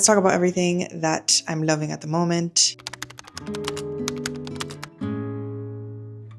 Let's talk about everything that I'm loving at the moment.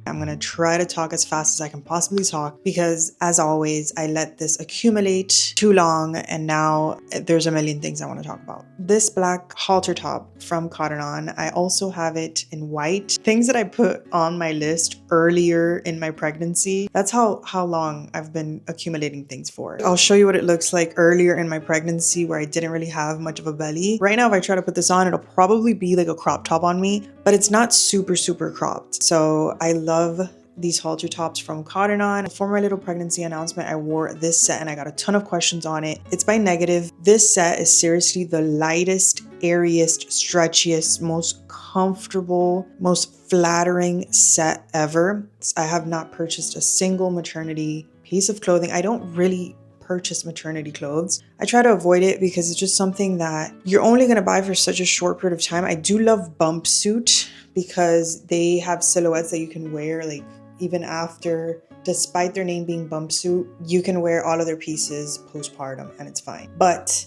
I'm gonna try to talk as fast as I can possibly talk because, as always, I let this accumulate too long and now there's a million things I want to talk about. This black halter top from Cotton On, I also have it in white. Things that I put on my list earlier in my pregnancy. That's how long I've been accumulating things for. I'll show you what it looks like earlier in my pregnancy where I didn't really have much of a belly. Right now, if I try to put this on, it'll probably be like a crop top on me, but it's not super cropped. So I love these halter tops from Cotton On. For my little pregnancy announcement, I wore this set and I got a ton of questions on it. It's by Negative. This set is seriously the lightest, airiest, stretchiest, most comfortable, most flattering set ever. I have not purchased a single maternity piece of clothing. I don't really purchase maternity clothes. I try to avoid it because it's just something that you're only going to buy for such a short period of time. I do love Bump Suit because they have silhouettes that you can wear like even after, despite their name being Bump Suit, you can wear all of their pieces postpartum and it's fine. But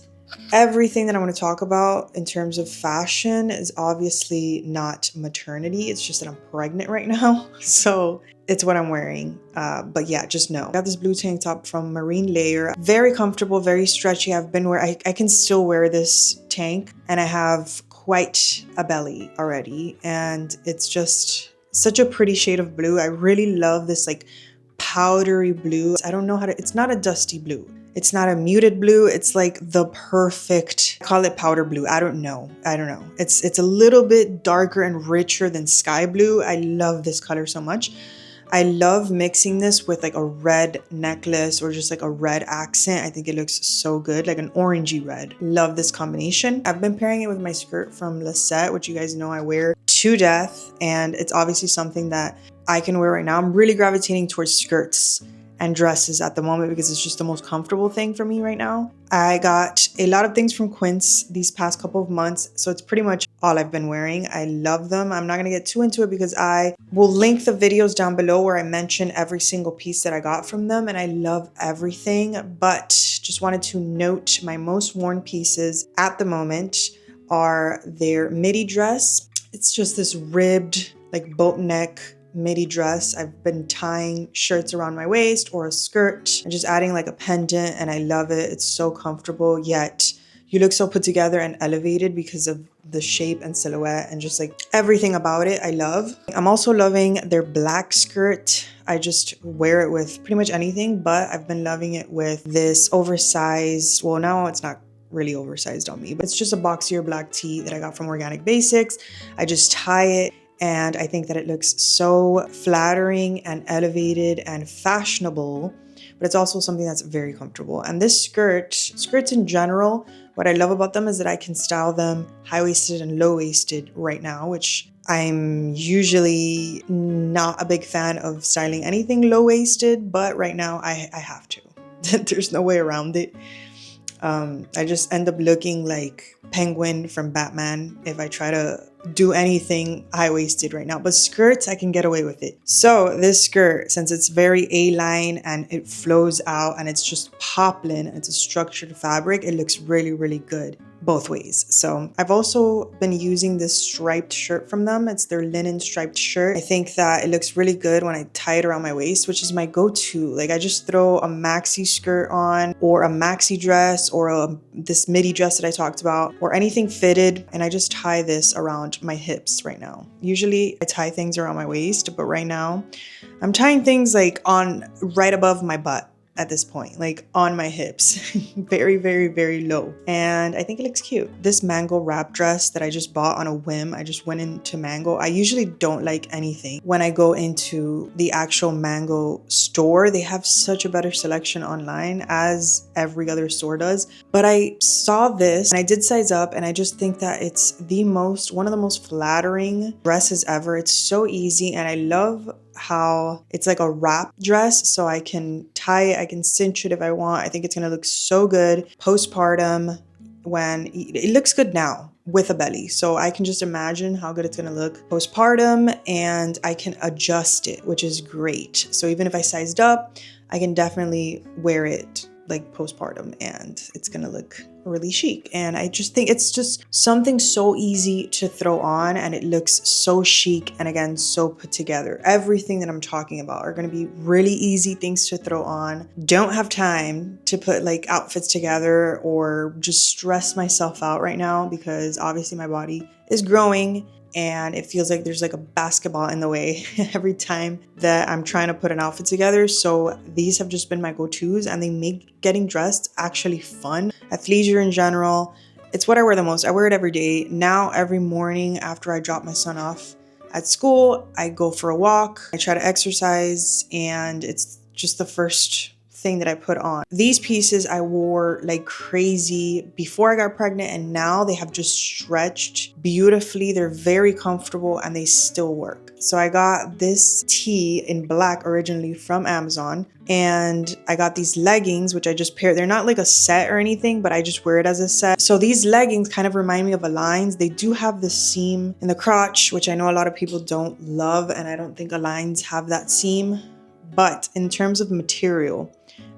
everything that I'm going to talk about in terms of fashion is obviously not maternity. It's just that I'm pregnant right now. So it's what I'm wearing. But yeah, just know. I got this blue tank top from Marine Layer. Very comfortable, very stretchy. I've been wearing, I can still wear this tank and I have quite a belly already. And it's just such a pretty shade of blue. I really love this like powdery blue. I don't know how to, it's not a dusty blue. It's not a muted blue. It's like the perfect, call it powder blue. I don't know. It's a little bit darker and richer than sky blue. I love this color so much. I love mixing this with like a red necklace or just like a red accent. I think it looks so good, like an orangey red. Love this combination. I've been pairing it with my skirt from Lisette, which you guys know I wear to death. And it's obviously something that I can wear right now. I'm really gravitating towards skirts and dresses at the moment because it's just the most comfortable thing for me right now. I got a lot of things from Quince these past couple of months, so it's pretty much all I've been wearing. I love them. I'm not going to get too into it because I will link the videos down below where I mention every single piece that I got from them, and I love everything, but just wanted to note my most worn pieces at the moment are their midi dress. It's just this ribbed, like boat neck midi dress. I've been tying shirts around my waist or a skirt and just adding like a pendant, and I love it. It's so comfortable, yet you look so put together and elevated because of the shape and silhouette and just like everything about it I love. I'm also loving their black skirt. I just wear it with pretty much anything, but I've been loving it with this oversized, well now it's not really oversized on me, but it's just a boxier black tee that I got from Organic Basics. I just tie it and I think that it looks so flattering and elevated and fashionable, but it's also something that's very comfortable. And this skirts in general, what I love about them is that I can style them high-waisted and low-waisted right now, which I'm usually not a big fan of styling anything low-waisted, but right now I have to. There's no way around it. I just end up looking like Penguin from Batman if I try to do anything high-waisted right now, but skirts I can get away with it. So this skirt, since it's very A-line and it flows out and it's just poplin and it's a structured fabric, it looks really good both ways. So I've also been using this striped shirt from them. It's their linen striped shirt. I think that it looks really good when I tie it around my waist, which is my go-to. Like I just throw a maxi skirt on or a maxi dress or this midi dress that I talked about or anything fitted, and I just tie this around my hips right now. Usually I tie things around my waist, but right now I'm tying things like on right above my butt at this point, like on my hips. very low, and I think it looks cute. This mango wrap dress that I just bought on a whim, I just went into Mango. I usually don't like anything when I go into the actual Mango store. They have such a better selection online, as every other store does, but I saw this and I did size up, and I just think that it's one of the most flattering dresses ever. It's so easy, and I love how it's like a wrap dress, so I can tie it, I can cinch it if I want. I think it's gonna look so good postpartum. When it looks good now with a belly, so I can just imagine how good it's gonna look postpartum, and I can adjust it, which is great. So even if I sized up, I can definitely wear it like postpartum and it's gonna look really chic. And I just think it's just something so easy to throw on, and it looks so chic and again so put together. Everything that I'm talking about are going to be really easy things to throw on. Don't have time to put like outfits together or just stress myself out right now, because obviously my body is growing and it feels like there's like a basketball in the way every time that I'm trying to put an outfit together. So these have just been my go-tos, and they make getting dressed actually fun. Athleisure in general, it's what I wear the most. I wear it every day. Now every morning after I drop my son off at school, I go for a walk. I try to exercise, and it's just the first thing that I put on. These pieces I wore like crazy before I got pregnant, and now they have just stretched beautifully. They're very comfortable and they still work. So I got this tee in black originally from Amazon, and I got these leggings, which I just paired. They're not like a set or anything, but I just wear it as a set. So these leggings kind of remind me of Aligns. They do have the seam in the crotch, which I know a lot of people don't love, and I don't think Aligns have that seam. But in terms of material,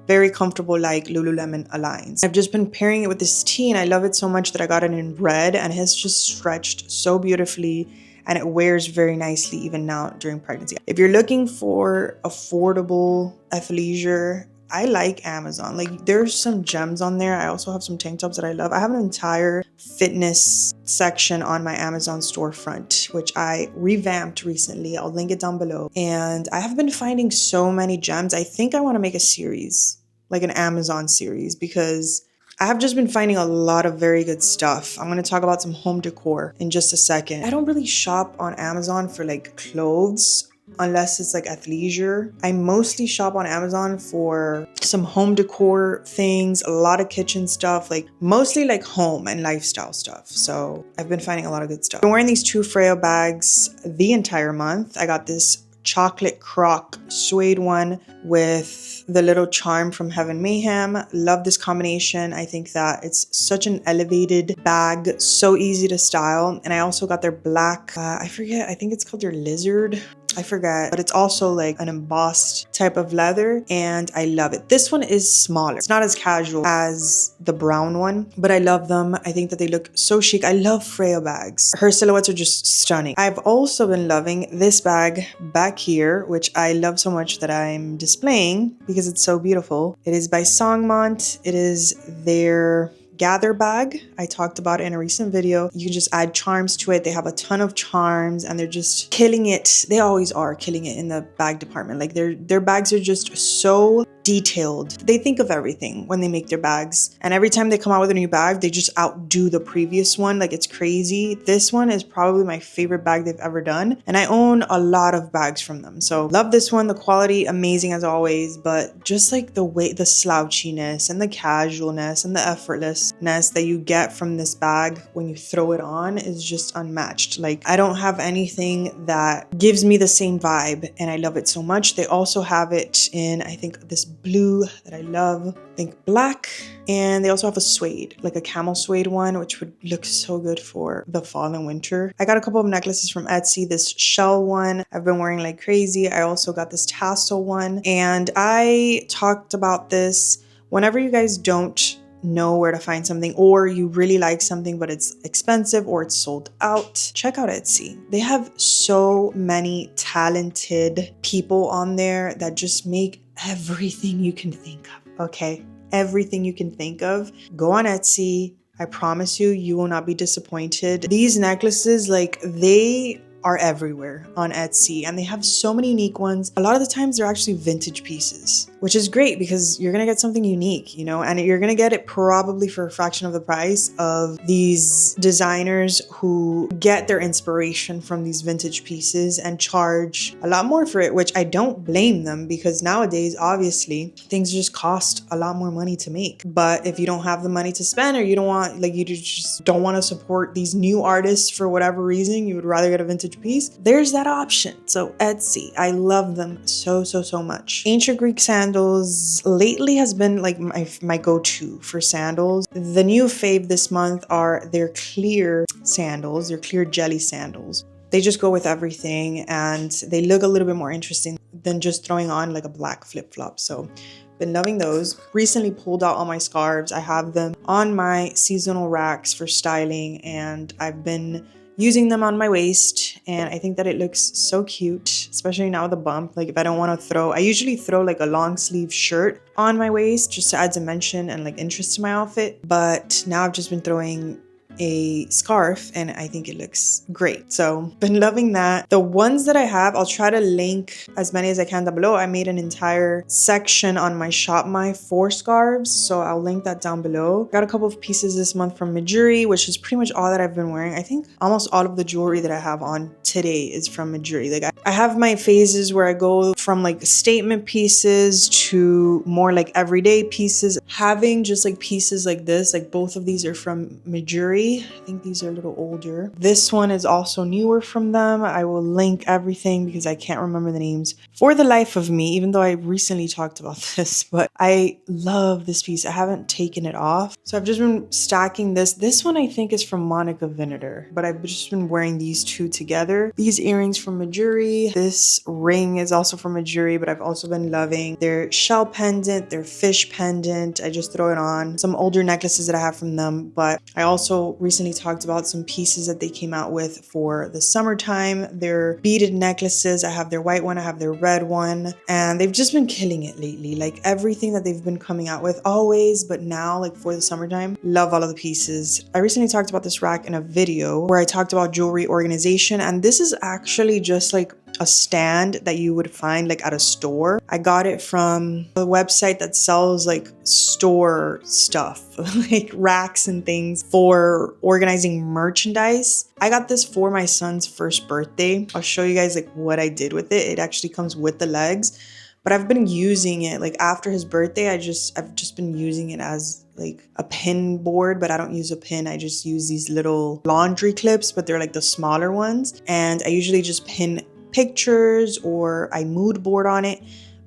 very comfortable, like Lululemon Aligns. I've just been pairing it with this tee, and I love it so much that I got it in red, and it has just stretched so beautifully, and it wears very nicely even now during pregnancy. If you're looking for affordable athleisure, I like Amazon. Like, there's some gems on there. I also have some tank tops that I love. I have an entire fitness section on my Amazon storefront, which I revamped recently. I'll link it down below. And I have been finding so many gems. I think I want to make a series, like an Amazon series, because I have just been finding a lot of very good stuff. I'm going to talk about some home decor in just a second. I don't really shop on Amazon for like clothes unless it's like athleisure. I mostly shop on Amazon for some home decor things, a lot of kitchen stuff, like mostly like home and lifestyle stuff. So I've been finding a lot of good stuff. I'm wearing these two Freya bags the entire month. I got this chocolate croc suede one with the little charm from Heaven Mayhem. Love this combination. I think that it's such an elevated bag, so easy to style. And I also got their black, I forget, I think it's called their lizard. I forget, but it's also like an embossed type of leather, and I love it. This one is smaller. It's not as casual as the brown one, but I love them. I think that they look so chic. I love Freya bags. Her silhouettes are just stunning. I've also been loving this bag back here, which I love so much that I'm displaying because it's so beautiful. It is by Songmont. It is their gather bag. I talked about it in a recent video. You can just add charms to it. They have a ton of charms, and they're just killing it. They always are killing it in the bag department. Like their bags are just so detailed. They think of everything when they make their bags, and every time they come out with a new bag, they just outdo the previous one. Like, it's crazy. This one is probably my favorite bag they've ever done, and I own a lot of bags from them. So love this one. The quality amazing as always, but just like the way, the slouchiness and the casualness and the effortlessness that you get from this bag when you throw it on is just unmatched. Like, I don't have anything that gives me the same vibe, and I love it so much. They also have it in, I think, this blue that I love, I think black, and they also have a suede, like a camel suede one, which would look so good for the fall and winter. I got a couple of necklaces from Etsy. This shell one I've been wearing like crazy. I also got this tassel one, and I talked about this. Whenever you guys don't know where to find something, or you really like something but it's expensive or it's sold out, check out Etsy. They have so many talented people on there that just make everything you can think of. Okay, everything you can think of. Go on Etsy. I promise you, you will not be disappointed. These necklaces, like, they are everywhere on Etsy, and they have so many unique ones. A lot of the times they're actually vintage pieces, which is great because you're gonna get something unique, you know, and you're gonna get it probably for a fraction of the price of these designers who get their inspiration from these vintage pieces and charge a lot more for it, which I don't blame them, because nowadays, obviously, things just cost a lot more money to make. But if you don't have the money to spend, or you don't want, like, you just don't want to support these new artists for whatever reason, you would rather get a vintage piece, there's that option. So Etsy, I love them so much. Ancient Greek sandals lately has been like my go-to for sandals. The new fave this month are their clear sandals, their clear jelly sandals. They just go with everything, and they look a little bit more interesting than just throwing on like a black flip-flop. So Been loving those. Recently pulled out all my scarves. I have them on my seasonal racks for styling, and I've been using them on my waist, and I think that it looks so cute, especially now with the bump. Like if I don't want to throw, I usually throw like a long sleeve shirt on my waist just to add dimension and like interest to my outfit. But now I've just been throwing a scarf and I think it looks great. So been loving that. The ones that I have, I'll try to link as many as I can down below. I made an entire section on my Shop My for scarves, so I'll link that down below. Got a couple of pieces this month from Mejuri, which is pretty much all that I've been wearing. I think almost all of the jewelry that I have on today is from Mejuri. Like I have my phases where I go from like statement pieces to more like everyday pieces. Having just like pieces like this, like both of these are from Mejuri. I think these are a little older. This one is also newer from them. I will link everything because I can't remember the names for the life of me, even though I recently talked about this, but I love this piece. I haven't taken it off. So I've just been stacking this. This one I think is from Monica Vinader, but I've just been wearing these two together. These earrings from Mejuri. This ring is also from Mejuri, but I've also been loving their shell pendant, their fish pendant. I just throw it on. Some older necklaces that I have from them, but I also recently talked about some pieces that they came out with for the summertime. Their beaded necklaces. I have their white one, I have their red one, and they've just been killing it lately. Like everything that they've been coming out with always, but now like for the summertime, love all of the pieces. I recently talked about this rack in a video where I talked about jewelry organization, and this is actually just like a stand that you would find like at a store. I got it from a website that sells like store stuff, like racks and things for organizing merchandise. I got this for my son's first birthday. I'll show you guys like what I did with it. It actually comes with the legs, but I've been using it like after his birthday. I've just been using it as like a pin board, but I don't use a pin. I just use these little laundry clips, but they're like the smaller ones. And I usually just pin pictures or I mood board on it,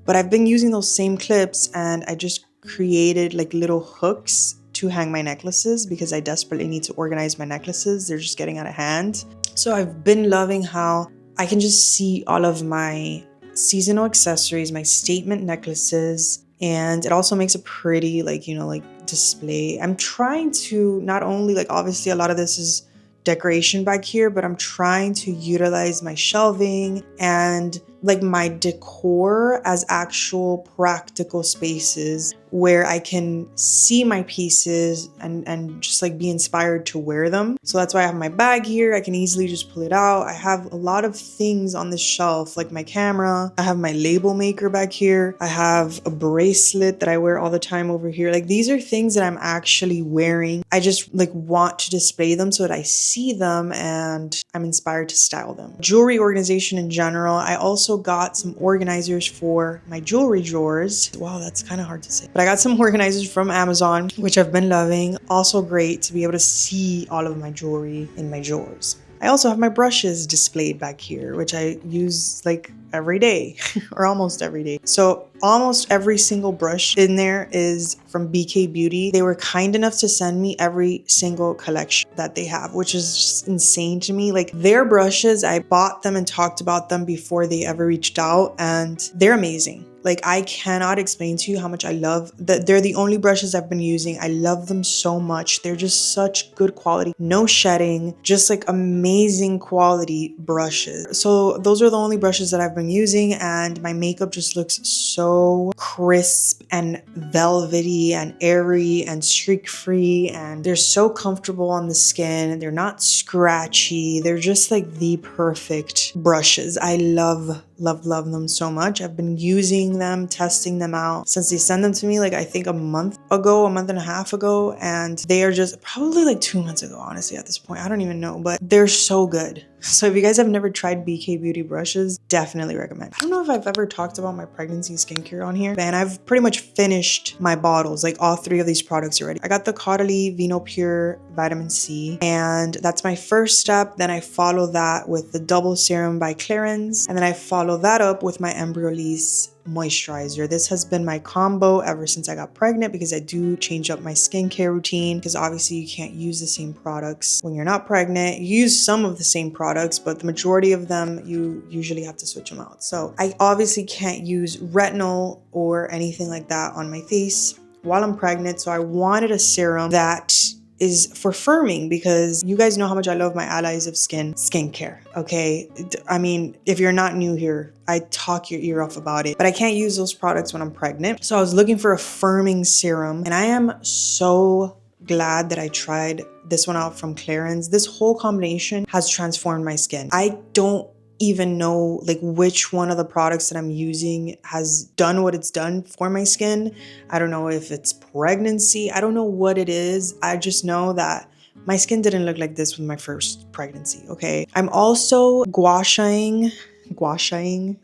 but I've been using those same clips and I just created like little hooks to hang my necklaces because I desperately need to organize my necklaces. They're just getting out of hand. So I've been loving how I can just see all of my seasonal accessories, my statement necklaces, and it also makes a pretty like, you know, like display. I'm trying to not only like, obviously a lot of this is decoration back here, but I'm trying to utilize my shelving and like my decor as actual practical spaces where I can see my pieces and just like be inspired to wear them. So that's why I have my bag here. I can easily just pull it out. I have a lot of things on this shelf, like my camera. I have my label maker back here. I have a bracelet that I wear all the time over here. Like these are things that I'm actually wearing. I just like want to display them so that I see them and I'm inspired to style them. Jewelry organization in general. I also got some organizers for my jewelry drawers. Wow, that's kind of hard to say. But I got some organizers from Amazon, which I've been loving. Also great to be able to see all of my jewelry in my drawers. I also have my brushes displayed back here, which I use like every day or almost every day. So almost every single brush in there is from BK Beauty. They were kind enough to send me every single collection that they have, which is just insane to me. Like their brushes, I bought them and talked about them before they ever reached out, and they're amazing. Like I cannot explain to you how much I love that. They're the only brushes I've been using. I love them so much. They're just such good quality, no shedding, just like amazing quality brushes. So those are the only brushes that I've been using, and my makeup just looks so crisp and velvety and airy and streak free, and they're so comfortable on the skin. They're not scratchy. They're just like the perfect brushes. I love them so much. I've been using them, testing them out since they sent them to me, like I think a month and a half ago, and they are just probably like 2 months ago, honestly, at this point. I don't even know, but they're so good. So if you guys have never tried BK Beauty brushes, definitely recommend. I don't know if I've ever talked about my pregnancy skincare on here, and I've pretty much finished my bottles, like all 3 of these products already. I got the Caudalie Vino Pure Vitamin C, and that's my first step. Then I follow that with the Double Serum by Clarins, and then I follow that up with my Embryolisse moisturizer. This has been my combo ever since I got pregnant because I do change up my skincare routine, because obviously you can't use the same products when you're not pregnant. You use some of the same products, but the majority of them you usually have to switch them out. So I obviously can't use retinol or anything like that on my face while I'm pregnant. So I wanted a serum that is for firming, because you guys know how much I love my Allies of skincare, okay? I mean, if you're not new here, I talk your ear off about it, but I can't use those products when I'm pregnant. So I was looking for a firming serum, and I am so glad that I tried this one out from Clarins. This whole combination has transformed my skin. I don't even know like which one of the products that I'm using has done what it's done for my skin. I don't know if it's pregnancy. I don't know what it is. I just know that my skin didn't look like this with my first pregnancy, okay? I'm also gua shaing,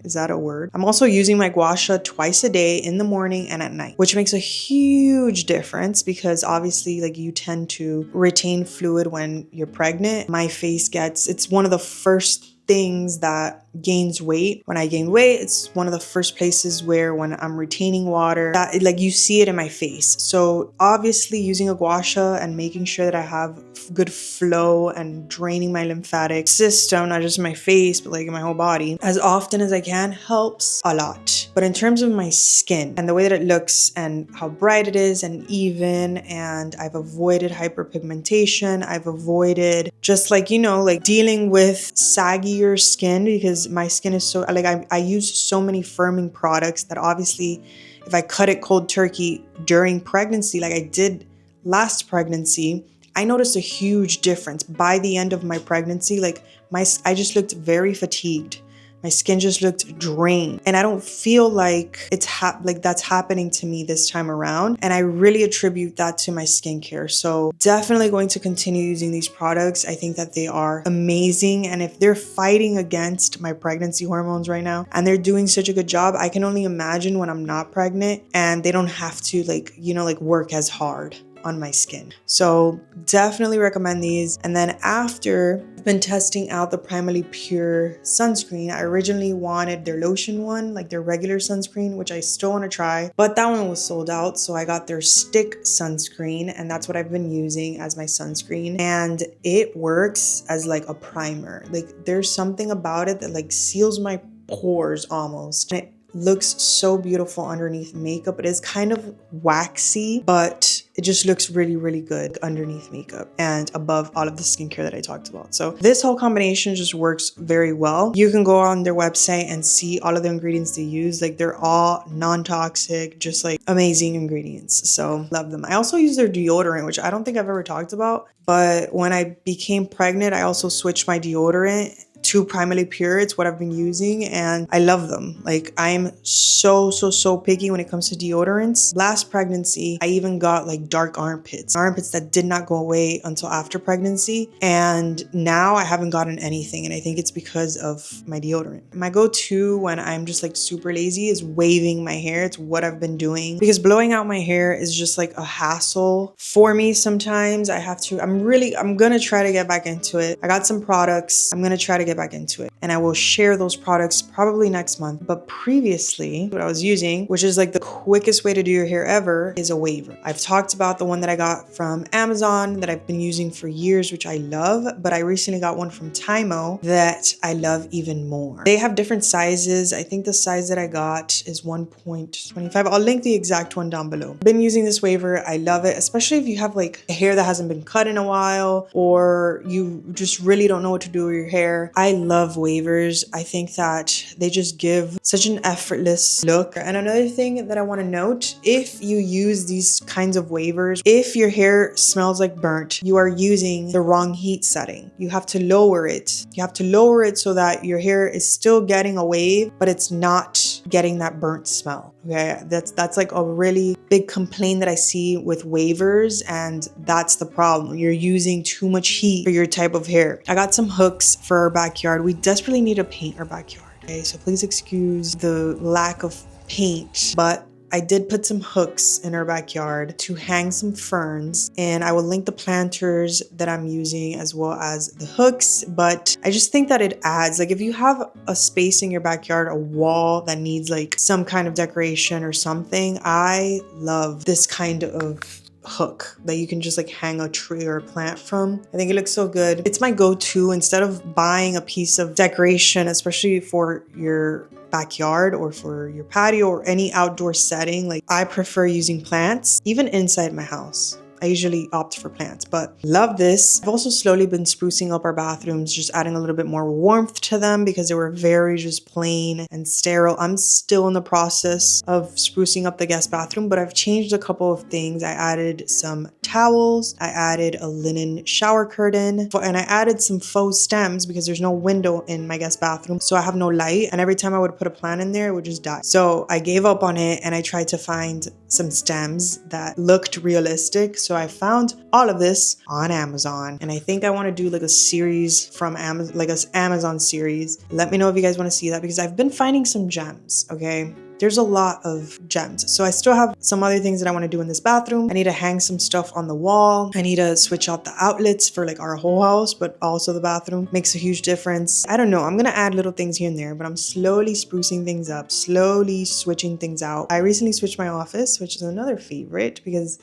is that a word? I'm also using my gua sha twice a day, in the morning and at night, which makes a huge difference because obviously like you tend to retain fluid when you're pregnant. My face it's one of the first things that gains weight. When I gain weight, it's one of the first places where when I'm retaining water, that like you see it in my face. So obviously using a gua sha and making sure that I have good flow and draining my lymphatic system, not just in my face, but like in my whole body, as often as I can, helps a lot. But in terms of my skin and the way that it looks and how bright it is and even, and I've avoided hyperpigmentation, I've avoided just like, you know, like dealing with saggier skin, because my skin is so, like I use so many firming products that obviously if I cut it cold turkey during pregnancy, like I did last pregnancy, I noticed a huge difference by the end of my pregnancy. Like I just looked very fatigued. My skin just looked drained, and I don't feel like it's like that's happening to me this time around. And I really attribute that to my skincare. So definitely going to continue using these products. I think that they are amazing. And if they're fighting against my pregnancy hormones right now and they're doing such a good job, I can only imagine when I'm not pregnant and they don't have to like, you know, like work as hard on my skin. So definitely recommend these. And then after I've been testing out the Primally Pure sunscreen, I originally wanted their lotion one, like their regular sunscreen, which I still want to try, but that one was sold out. So I got their stick sunscreen, and that's what I've been using as my sunscreen. And it works as like a primer. Like there's something about it that like seals my pores almost. And it looks so beautiful underneath makeup. It is kind of waxy, but it just looks really, really good underneath makeup and above all of the skincare that I talked about. So this whole combination just works very well. You can go on their website and see all of the ingredients they use. Like they're all non-toxic, just like amazing ingredients. So love them. I also use their deodorant, which I don't think I've ever talked about, but when I became pregnant, I also switched my deodorant to Primally Pure. It's what I've been using and I love them. Like I'm so picky when it comes to deodorants. Last pregnancy, I even got like dark armpits that did not go away until after pregnancy. And now I haven't gotten anything. And I think it's because of my deodorant. My go-to when I'm just like super lazy is waving my hair. It's what I've been doing because blowing out my hair is just like a hassle for me sometimes. I'm gonna try to get back into it. I got some products. I'm gonna try to get back into it, and I will share those products probably next month. But previously, what I was using, which is like the quickest way to do your hair ever, is a waver. I've talked about the one that I got from Amazon that I've been using for years, which I love, but I recently got one from Tymo that I love even more. They have different sizes. I think the size that I got is 1.25. I'll link the exact one down below. I've been using this waver. I love it, especially if you have like hair that hasn't been cut in a while, or you just really don't know what to do with your hair. I love wavers. I think that they just give such an effortless look. And another thing that I want to note, if you use these kinds of wavers, if your hair smells like burnt, you are using the wrong heat setting. You have to lower it. You have to lower it so that your hair is still getting a wave, but it's not getting that burnt smell. Okay, that's like a really big complaint that I see with wavers, and that's the problem. You're using too much heat for your type of hair. I got some hooks for our backyard. We desperately need to paint our backyard. Okay, so please excuse the lack of paint, but I did put some hooks in our backyard to hang some ferns, and I will link the planters that I'm using as well as the hooks. But I just think that it adds, like if you have a space in your backyard, a wall that needs like some kind of decoration or something, I love this kind of hook that you can just like hang a tree or a plant from. I think it looks so good. It's my go-to instead of buying a piece of decoration, especially for your backyard or for your patio or any outdoor setting. Like I prefer using plants, even inside my house. I usually opt for plants, but love this. I've also slowly been sprucing up our bathrooms, just adding a little bit more warmth to them because they were very just plain and sterile. I'm still in the process of sprucing up the guest bathroom, but I've changed a couple of things. I added some towels, I added a linen shower curtain, and I added some faux stems because there's no window in my guest bathroom, so I have no light, and every time I would put a plant in there, it would just die. So I gave up on it and I tried to find some stems that looked realistic. So I found all of this on Amazon, and I think I want to do like a series from Amazon, like an Amazon series. Let me know if you guys want to see that because I've been finding some gems, okay? There's a lot of gems. So I still have some other things that I want to do in this bathroom. I need to hang some stuff on the wall. I need to switch out the outlets for like our whole house, but also the bathroom makes a huge difference. I don't know. I'm going to add little things here and there, but I'm slowly sprucing things up, slowly switching things out. I recently switched my office, which is another favorite because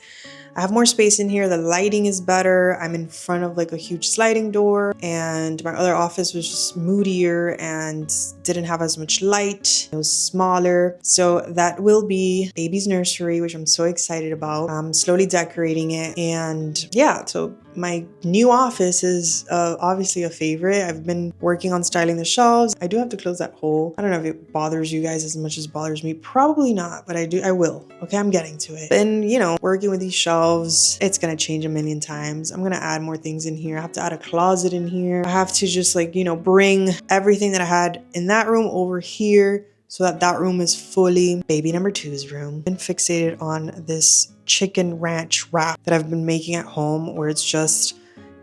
I have more space in here. The lighting is better. I'm in front of like a huge sliding door, and my other office was just moodier and didn't have as much light. It was smaller. So that will be baby's nursery, which I'm so excited about. I'm slowly decorating it. And yeah, so my new office is obviously a favorite. I've been working on styling the shelves. I do have to close that hole. I don't know if it bothers you guys as much as it bothers me. Probably not, but I will. Okay, I'm getting to it. And you know, working with these shelves, it's gonna change a million times. I'm gonna add more things in here. I have to add a closet in here. I have to just like, you know, bring everything that I had in that room over here so that that room is fully baby number two's room. I've been fixated on this chicken ranch wrap that I've been making at home, where it's just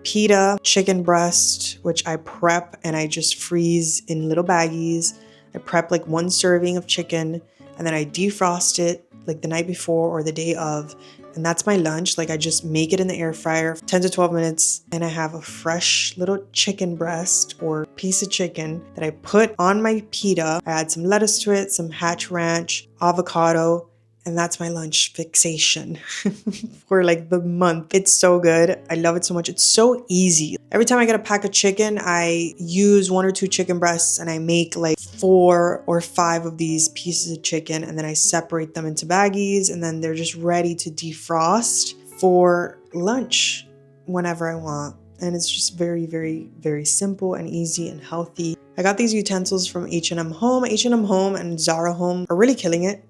pita, chicken breast, which I prep and I just freeze in little baggies. I prep like 1 serving of chicken and then I defrost it like the night before or the day of. And that's my lunch. Like I just make it in the air fryer, 10 to 12 minutes. And I have a fresh little chicken breast or piece of chicken that I put on my pita. I add some lettuce to it, some Hatch Ranch, avocado, and that's my lunch fixation for like the month. It's so good. I love it so much. It's so easy. Every time I get a pack of chicken, I use 1 or 2 chicken breasts and I make like 4 or 5 of these pieces of chicken, and then I separate them into baggies, and then they're just ready to defrost for lunch whenever I want. And it's just very, very, very simple and easy and healthy. I got these utensils from H&M Home. H&M Home and Zara Home are really killing it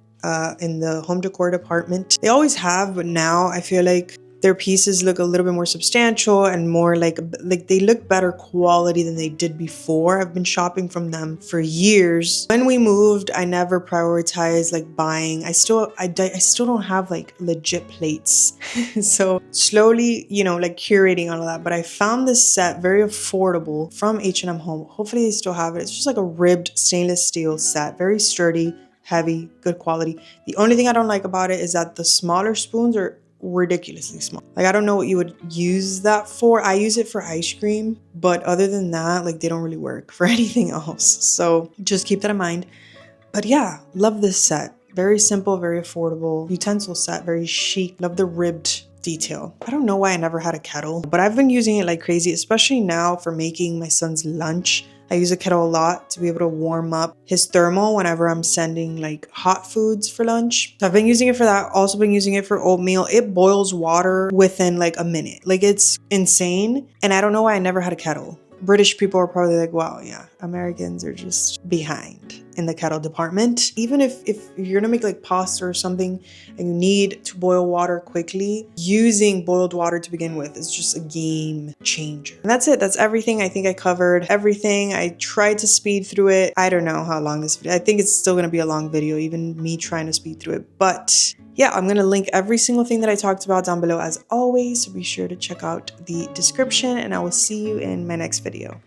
in the home decor department. They always have, but now I feel like their pieces look a little bit more substantial and more like they look better quality than they did before. I've been shopping from them for years. When we moved, I never prioritized like buying. I still don't have like legit plates. So slowly, you know, like curating all of that. But I found this set very affordable from H&M Home. Hopefully they still have it. It's just like a ribbed stainless steel set, very sturdy, heavy, good quality. The only thing I don't like about it is that the smaller spoons are ridiculously small. Like I don't know what you would use that for. I use it for ice cream, but other than that, like they don't really work for anything else. So just keep that in mind. But yeah, love this set. Very simple, very affordable utensil set, very chic. Love the ribbed detail. I don't know why I never had a kettle, but I've been using it like crazy, especially now for making my son's lunch. I use a kettle a lot to be able to warm up his thermal whenever I'm sending like hot foods for lunch. So I've been using it for that. Also been using it for oatmeal. It boils water within like a minute. Like it's insane. And I don't know why I never had a kettle. British people are probably like, wow, yeah, Americans are just behind in the kettle department. Even if you're gonna make like pasta or something and you need to boil water quickly, using boiled water to begin with is just a game changer. And that's it. That's everything. I think I covered everything. I tried to speed through it. I don't know how long this video, I think it's still gonna be a long video, even me trying to speed through it. But yeah, I'm gonna link every single thing that I talked about down below as always. So be sure to check out the description, and I will see you in my next video.